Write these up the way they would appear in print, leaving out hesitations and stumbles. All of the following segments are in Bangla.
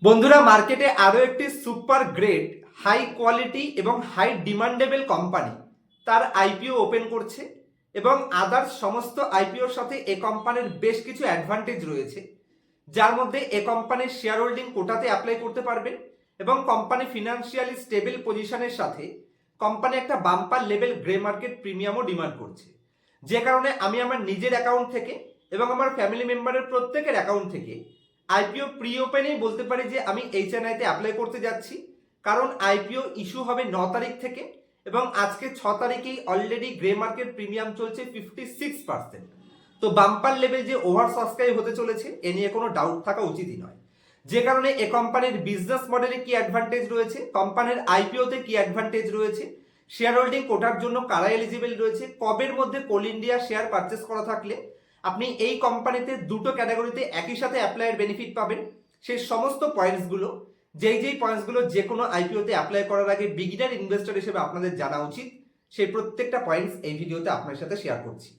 বন্ধুরা, মার্কেটে আরও একটি সুপার গ্রেড হাই কোয়ালিটি এবং হাই ডিমান্ডেবল কোম্পানি তার আইপিও ওপেন করছে এবং আদার্স সমস্ত আইপিওর সাথে এ কোম্পানির বেশ কিছু অ্যাডভান্টেজ রয়েছে, যার মধ্যে এ কোম্পানির শেয়ার হোল্ডিং কোটাতে অ্যাপ্লাই করতে পারবেন এবং কোম্পানি ফিনান্সিয়ালি স্টেবল পজিশনের সাথে কোম্পানি একটা বাম্পার লেভেল গ্রে মার্কেট প্রিমিয়ামও ডিমান্ড করছে। যে কারণে আমি আমার নিজের অ্যাকাউন্ট থেকে এবং আমার ফ্যামিলি মেম্বারের প্রত্যেকের অ্যাকাউন্ট থেকে আইপিও প্রি ওপেনেই বলতে পারি যে আমি এইচএনআইতে অ্যাপ্লাই করতে যাচ্ছি, কারণ আইপিও ইস্যু হবে 9 তারিখ থেকে এবং আজকে 6 তারিখেই অলরেডি গ্রে মার্কেট প্রিমিয়াম চলছে 56%। তো বাম্পার লেভেল যে ওভার সাবস্ক্রাইব হতে চলেছে এ নিয়ে কোনো ডাউট থাকা উচিতই নয়। যে কারণে এ কোম্পানির বিজনেস মডেলে কি অ্যাডভান্টেজ রয়েছে, কোম্পানির আইপিওতে কি অ্যাডভান্টেজ রয়েছে, শেয়ার হোল্ডিং কোটার জন্য কারা এলিজিবল রয়েছে, কবের মধ্যে কোল ইন্ডিয়া শেয়ার পারচেস করা থাকলে আপনি এই কোম্পানিতে দুটো ক্যাটাগরিতে একই সাথে অ্যাপ্লাইয়ের বেনিফিট পাবেন, সেই সমস্ত পয়েন্টসগুলো যেই পয়েন্টসগুলো যে কোনো আইপিওতে অ্যাপ্লাই করার আগে বিগিনার ইনভেস্টর হিসেবে আপনাদের জানা উচিত, সেই প্রত্যেকটা পয়েন্টস এই ভিডিওতে আপনার সাথে শেয়ার করছি।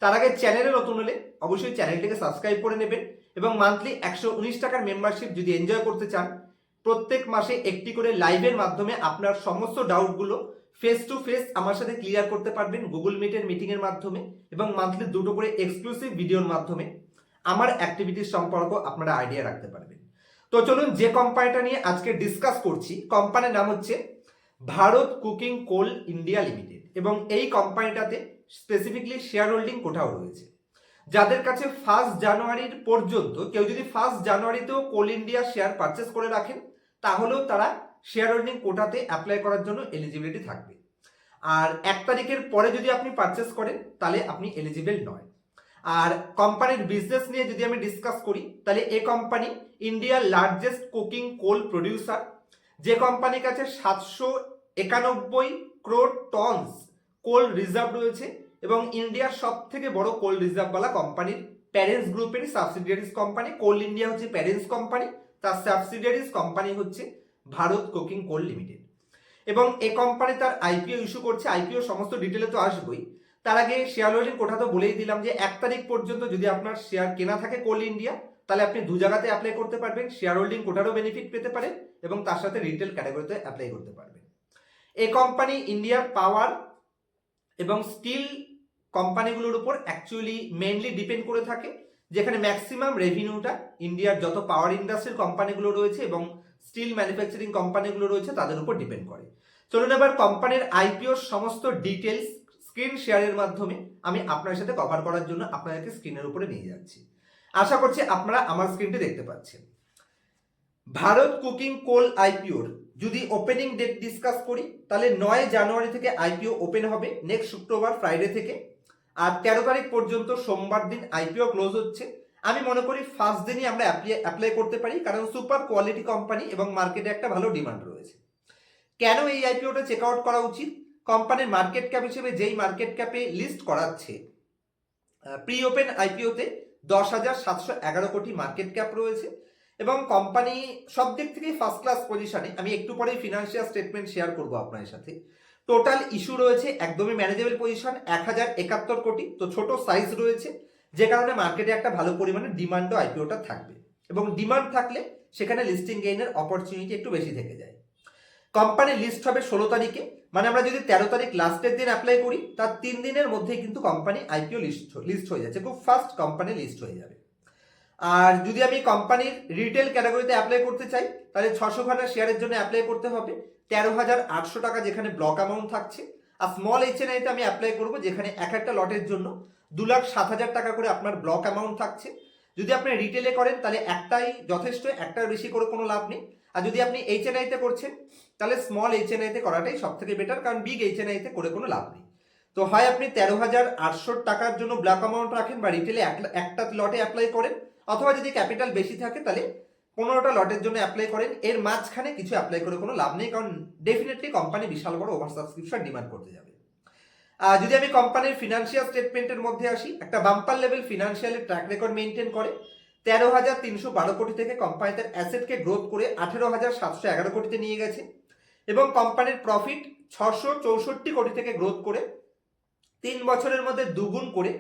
তার আগে চ্যানেলে নতুন হলে অবশ্যই চ্যানেলটিকে সাবস্ক্রাইব করে নেবেন এবং মান্থলি 119 টাকার মেম্বারশিপ যদি এনজয় করতে চান, প্রত্যেক মাসে একটি করে লাইভের মাধ্যমে আপনার সমস্ত ডাউটগুলো ফেস টু ফেস আমার সাথে ক্লিয়ার করতে পারবেন গুগল মিটের মিটিংয়ের মাধ্যমে এবং মান্থলি দুটো করে এক্সক্লুসিভ ভিডিওর মাধ্যমে আমার অ্যাক্টিভিটির সম্পর্ক আপনারা আইডিয়া রাখতে পারবেন। তো চলুন যে কোম্পানিটা নিয়ে আজকে ডিসকাস করছি, কোম্পানির নাম হচ্ছে ভারত কুকিং কোল ইন্ডিয়া লিমিটেড এবং এই কোম্পানিটাতে স্পেসিফিকলি শেয়ার হোল্ডিং কোটাও রয়েছে। যাদের কাছে 1 জানুয়ারির পর্যন্ত কেউ যদি 1 জানুয়ারিতেও কোল ইন্ডিয়া শেয়ার পারচেস করে রাখেন, তাহলেও তারা শেয়ার হোল্ডিং কোটাতে অ্যাপ্লাই করার জন্য এলিজিবিলিটি থাকবে। আর 1 তারিখের পরে যদি আপনি পারচেস করেন তাহলে আপনি এলিজিবল নয়। আর কোম্পানির বিজনেস নিয়ে যদি আমি ডিসকাস করি, তাহলে এই কোম্পানি ইন্ডিয়ার লার্জেস্ট কুকিং কোল প্রডিউসার, যে কোম্পানির কাছে 791 ক্রোড টনস কোল রিজার্ভ রয়েছে এবং ইন্ডিয়ার সব থেকে বড় কোল রিজার্ভওয়ালা কোম্পানির প্যারেন্টস গ্রুপের সাবসিডিয়ারিজ কোম্পানি। কোল ইন্ডিয়া হচ্ছে প্যারেন্টস কোম্পানি, তার সাবসিডিয়ারিজ কোম্পানি হচ্ছে ভারত কুকিং কোল লিমিটেড এবং এই কোম্পানি তার আইপিও ইস্যু করছে। আইপিও সমস্ত ডিটেলে তো আসবেই, তার আগে শেয়ার হোল্ডিং কোটা তো বলেই দিলাম যে 1 তারিখ পর্যন্ত যদি আপনার শেয়ার কেনা থাকে কোল ইন্ডিয়া, তাহলে আপনি দু জায়গাতে অ্যাপ্লাই করতে পারবেন, শেয়ার হোল্ডিং কোটারও বেনিফিট পেতে পারেন এবং তার সাথে রিটেল ক্যাটাগরিতে অ্যাপ্লাই করতে পারবেন। এই কোম্পানি ইন্ডিয়ার পাওয়ার এবং স্টিল কোম্পানিগুলোর উপর অ্যাকচুয়ালি মেইনলি ডিপেন্ড করে থাকে, যেখানে ম্যাক্সিমাম রেভিনিউটা ইন্ডিয়ার যত পাওয়ার ইন্ডাস্ট্রির কোম্পানিগুলো রয়েছে এবং স্টিল ম্যানুফ্যাকচারিং কোম্পানিগুলো রয়েছে তাদের উপর ডিপেন্ড করে। চলুন এবার কোম্পানির আইপিওর সমস্ত ডিটেলস স্ক্রিন শেয়ারের মাধ্যমে আমি আপনার সাথে কভার করার জন্য আপনাদেরকে স্ক্রিনের উপরে নিয়ে যাচ্ছি। আশা করছি আপনারা আমার স্ক্রিনটি দেখতে পাচ্ছেন। ভারত কুকিং কোল আইপিওর যদি ওপেনিং ডেট ডিসকাস করি, তাহলে 9 জানুয়ারি থেকে আইপিও ওপেন হবে, নেক্সট শুক্রবার ফ্রাইডে থেকে, আর 13 তারিখ পর্যন্ত সোমবার দিন আইপিও ক্লোজ হচ্ছে। আমি মনে করি ফার্স্ট দিনই আমরা অ্যাপ্লাই করতে পারি, কারণ সুপার কোয়ালিটি কোম্পানি এবং মার্কেটে একটা ভালো ডিমান্ড রয়েছে। কেন এই আইপিওটা চেক আউট করা উচিত? কোম্পানির মার্কেট ক্যাপ হিসেবে যেই মার্কেট ক্যাপে লিস্ট করাচ্ছে, প্রি ওপেন আইপিওতে 10,711 কোটি মার্কেট ক্যাপ রয়েছে এবং কোম্পানি সব দিক থেকেই ফার্স্ট ক্লাস পজিশনে। আমি একটু পরেই ফিনান্সিয়াল স্টেটমেন্ট শেয়ার করবো আপনাদের সাথে। টোটাল ইস্যু রয়েছে একদমই ম্যানেজেবল পজিশন 1071 কোটি, তো ছোট সাইজ রয়েছে, যে কারণে মার্কেটে একটা ভালো পরিমাণে ডিমান্ডও আইপিওটা থাকবে এবং ডিমান্ড থাকলে সেখানে লিস্টিং গেইনের অপরচুনিটি একটু বেশি থেকে যায়। কোম্পানি লিস্ট হবে 16 তারিখে, মানে আমরা যদি 13 তারিখ লাস্টের দিন অ্যাপ্লাই করি তার 3 দিনের মধ্যেই কিন্তু কোম্পানি আইপিও লিস্ট হয়ে যাচ্ছে, খুব ফাস্ট কোম্পানি লিস্ট হয়ে যাবে। আর যদি আমি কোম্পানির রিটেল ক্যাটাগরিতে অ্যাপ্লাই করতে চাই, তাহলে 600 খানা শেয়ারের জন্য অ্যাপ্লাই করতে হবে 13,800 টাকা, যেখানে ব্লক অ্যামাউন্ট থাকছে। আর স্মল এইচএনআইতে আমি অ্যাপ্লাই করব, যেখানে এক একটা লটের জন্য 2,07,000 টাকা করে আপনার ব্লক অ্যামাউন্ট থাকছে। যদি আপনি রিটেলে করেন তাহলে একটাই যথেষ্ট, একটার বেশি করে কোনো লাভ নেই। আর যদি আপনি এইচএনআইতে করছেন তাহলে স্মল এইচএনআইতে করাটাই সব থেকে বেটার, কারণ বিগ এইচএনআইতে করে কোনো লাভ নেই। তো হয় আপনি 13,800 টাকার জন্য ব্লক অ্যামাউন্ট রাখেন বা রিটেলে একটা লটে অ্যাপ্লাই করেন, অথবা যদি ক্যাপিটাল বেশি থাকে তাহলে 15টা লটের জন্য অ্যাপ্লাই করেন। এর মাঝখানে কিছু অ্যাপ্লাই করে কোনো লাভ নেই, কারণ ডেফিনেটলি কোম্পানি বিশাল বড় ওভার সাবস্ক্রিপশন ডিমান্ড করতে যাবে। যদি আমি কোম্পানির ফিনান্সিয়াল স্টেটমেন্টের মধ্যে আসি, একটা bumper level financially track record maintain করে। 13,312 কোটি থেকে কোম্পানি তার অ্যাসেটকে গ্রোথ করে 18,711 কোটিতে নিয়ে গেছে এবং কোম্পানির প্রফিট 664 কোটি থেকে গ্রোথ করে 3 বছরের মধ্যে দুগুণ করে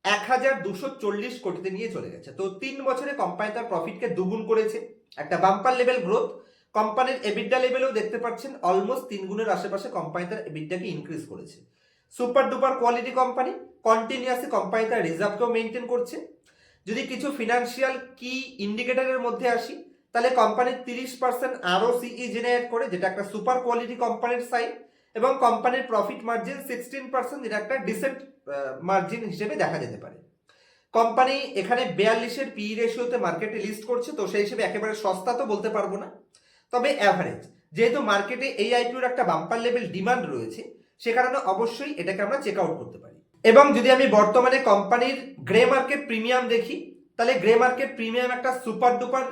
1240 কোটিতে নিয়ে চলে গেছে। তো 3 বছরে কোম্পানি তার প্রফিটকে দ্বিগুণ করেছে, একটা বাম্পার লেভেল গ্রোথ। কোম্পানির এবিডা লেভেলেও দেখতে পাচ্ছেন অলমোস্ট 3 গুণের আশেপাশে কোম্পানি তার এবিডাকে ইনক্রিজ করেছে। Super duper quality company, continuously company তার রিজার্ভকেও মেনটেন করছে। যদি কিছু ফিনান্সিয়াল কি ইন্ডিকেটরের মধ্যে আসি, তাহলে কোম্পানি 30% ROCE জেনারেট করে, যেটা একটা সুপার কোয়ালিটি কোম্পানির সাইন, এবং কোম্পানির প্রফিট মার্জিন 16%, যেটা একটা ডিসেন্ট মার্জিন হিসেবে দেখা যেতে পারে। কোম্পানি এখানে 42-এর PE রেশিওতে মার্কেটে লিস্ট করছে, তো সেই হিসেবে একেবারে সস্তা তো বলতে পারবো না, তবে অ্যাভারেজ। যেহেতু মার্কেটে এই আইপিওর একটা বাম্পার লেভেল ডিমান্ড রয়েছে, সে কারণে অবশ্যই এটাকে আমরা চেক আউট করতে পারি। এবং যদি আমি বর্তমানে কোম্পানির গ্রে মার্কেট প্রিমিয়াম দেখি, তাহলে গ্রে মার্কেট প্রিমিয়াম একটা সুপার ডুপার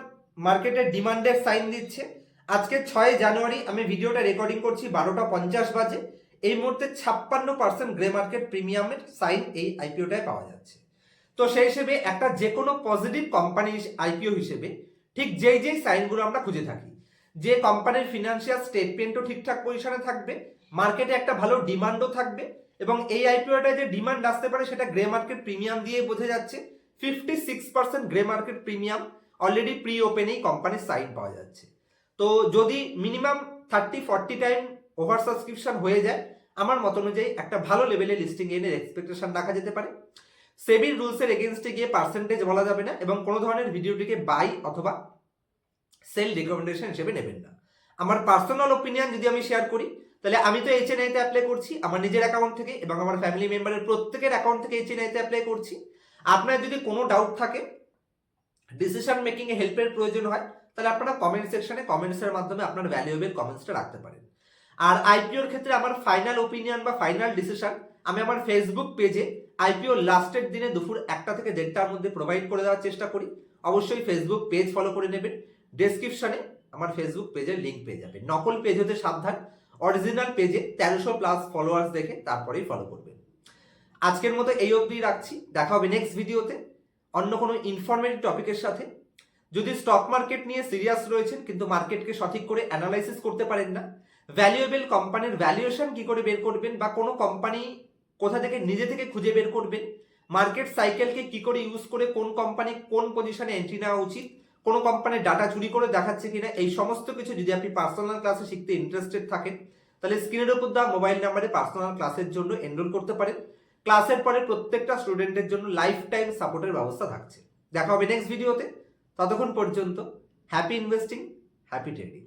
মার্কেটের ডিমান্ডের সাইন দিচ্ছে। আজকে 6 জানুয়ারি আমি ভিডিওটা রেকর্ডিং করছি 12:50 বাজে। এই মুহূর্তে 56% গ্রে মার্কেট প্রিমিয়ামের সাইন এই আইপিওটায় পাওয়া যাচ্ছে। তো সেই হিসেবে একটা যে কোনো পজিটিভ কোম্পানি আইপিও হিসেবে ঠিক যেই সাইনগুলো আমরা খুঁজে থাকি, যে কোম্পানির ফিনান্সিয়াল স্টেটমেন্টও ঠিকঠাক পজিশনে থাকবে, মার্কেটে একটা ভালো ডিমান্ডও থাকবে, এবং এই আইপিওটায় যে ডিমান্ড আসতে পারে সেটা গ্রে মার্কেট প্রিমিয়াম দিয়ে বোঝা যাচ্ছে। 56% grey market premium already pre ওপেনেই কোম্পানির সাইন পাওয়া যাচ্ছে। তো যদি মিনিমাম 30-40 টাইম ওভার সাবস্ক্রিপশন হয়ে যায়, আমার মত অনুযায়ী একটা ভালো লেভেলে লিস্টিং গেইনের এক্সপেকটেশন রাখা যেতে পারে। সেবির রুলসের এগেনস্টে গিয়ে পার্সেন্টেজ বলা যাবে না, এবং কোনো ধরনের ভিডিওটিকে বাই অথবা সেল রিকমেন্ডেশন হিসেবে নেবেন না। আমার পার্সোনাল ওপিনিয়ন যদি আমি শেয়ার করি, তাহলে আমি তো HNI তে অ্যাপ্লাই করছি আমার নিজের অ্যাকাউন্ট থেকে, এবং আমার ফ্যামিলি মেম্বারের প্রত্যেকের অ্যাকাউন্ট থেকে HNI তে অ্যাপ্লাই করছি। আপনার যদি কোনো ডাউট থাকে, ডিসিশন মেকিং এ হেল্পের প্রয়োজন হয়, তাহলে আপনারা কমেন্ট সেকশনে কমেন্টসের মাধ্যমে আপনার ভ্যালুয়েবল কমেন্টসটা রাখতে পারেন। আর আইপিওর ক্ষেত্রে আমার ফাইনাল ওপিনিয়ন বা ফাইনাল ডিসিশন আমি আমার ফেসবুক পেজে আইপিও লাস্টের দিনে দুপুর 1টা থেকে 1:30টার মধ্যে প্রোভাইড করে দেওয়ার চেষ্টা করি। অবশ্যই ফেসবুক পেজ ফলো করে নেবেন। ডেসক্রিপশনে আমার ফেসবুক পেজের লিঙ্ক পেয়ে যাবেন। নকল পেজ হতে সাবধান, অরিজিনাল পেজে 1300+ ফলোয়ার্স দেখে তারপরেই ফলো করবেন। আজকের মতো এই অবধি রাখছি, দেখা হবে নেক্সট ভিডিওতে অন্য কোনো ইনফরমেটিভ টপিকের সাথে। যদি স্টক মার্কেট নিয়ে সিরিয়াস রয়েছেন কিন্তু মার্কেটকে সঠিক করে অ্যানালাইসিস করতে পারেন না, ভ্যালুয়েবল কোম্পানির ভ্যালুয়েশন কি করে বের করবেন, বা কোনো কোম্পানি কোথা থেকে নিজে থেকে খুঁজে বের করবেন, মার্কেট সাইকেলকে কি করে ইউজ করে কোন কোম্পানি কোন পজিশনে এন্ট্রি নেওয়া উচিত, কোন কোম্পানির ডাটা চুরি করে দেখাচ্ছে কিনা, এই সমস্ত কিছু যদি আপনি পার্সোনাল ক্লাসে শিখতে ইন্টারেস্টেড থাকেন, তাহলে স্ক্রিনের উপর দেওয়া মোবাইল নাম্বারে পার্সোনাল ক্লাসের জন্য এনরোল করতে পারেন। ক্লাসের পরে প্রত্যেকটা স্টুডেন্টের জন্য লাইফ টাইম সাপোর্টের ব্যবস্থা থাকছে। দেখা হবে নেক্সট ভিডিওতে, ততক্ষণ পর্যন্ত হ্যাপি ইনভেস্টিং, হ্যাপি ট্রেডিং।